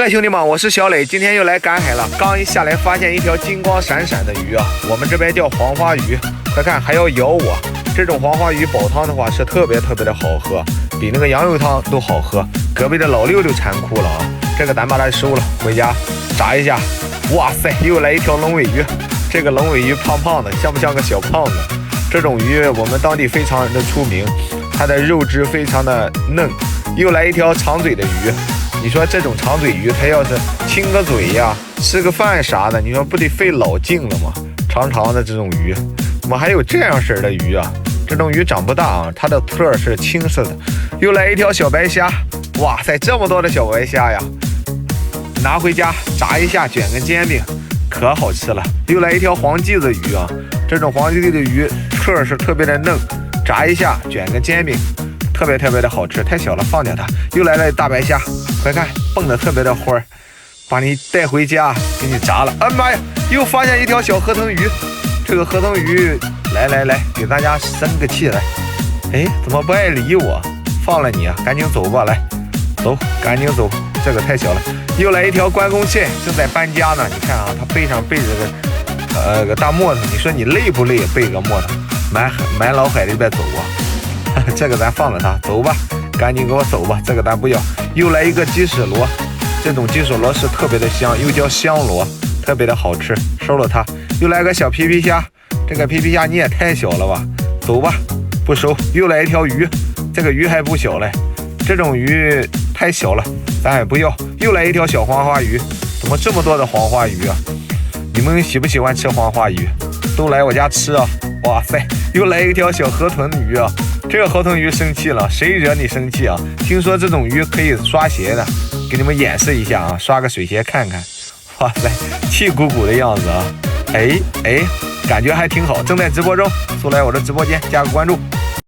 来，兄弟们，我是小磊，今天又来赶海了。刚一下来，发现一条金光闪闪的鱼啊，我们这边叫黄花鱼。快看，还要咬我。这种黄花鱼煲汤的话是特别的好喝，比那个羊肉汤都好喝。隔壁的老六就馋哭了啊！这个咱把它收了，回家炸一下。哇塞，又来一条龙尾鱼。这个龙尾鱼胖胖的，像不像个小胖子？这种鱼我们当地非常的出名，它的肉质非常的嫩。又来一条长嘴的鱼。你说这种长嘴鱼，它要是亲个嘴呀，吃个饭啥的，你说不得费老劲了吗？长长的这种鱼，我们还有这样式的鱼啊。这种鱼长不大啊，它的壳是青色的。又来一条小白虾，哇塞，这么多的小白虾呀！拿回家炸一下，卷个煎饼，可好吃了。又来一条黄鲫子鱼啊，这种黄鲫子鱼壳是特别的嫩，炸一下，卷个煎饼。特别的好吃，太小了，放掉它。又来了大白虾，快看，蹦得特别的花儿，把你带回家，给你炸了。啊妈呀，又发现一条小河腾鱼，这个河腾鱼，来，给大家生个气来。哎，怎么不爱理我？放了你啊，赶紧走吧，来，走，赶紧走，这个太小了。又来一条关公蟹，正在搬家呢。你看啊，它背上背着个大磨头，你说你累不累？背个磨头，满老海里边走啊。这个咱放了它，走吧，赶紧给我走吧，这个咱不要。又来一个鸡屎螺，这种鸡屎螺是特别的香，又叫香螺，特别的好吃，收了它。又来个小皮皮虾，这个皮皮虾你也太小了吧，走吧，不收。又来一条鱼，这个鱼还不小嘞，这种鱼太小了，咱也不要。又来一条小黄花鱼，怎么这么多的黄花鱼啊？你们喜不喜欢吃黄花鱼？都来我家吃啊！哇塞，又来一条小河豚鱼啊！这个河豚鱼生气了，谁惹你生气啊？听说这种鱼可以刷鞋的，给你们演示一下啊，刷个水鞋看看。哇塞，气鼓鼓的样子啊！哎，感觉还挺好，正在直播中，速来我的直播间加个关注。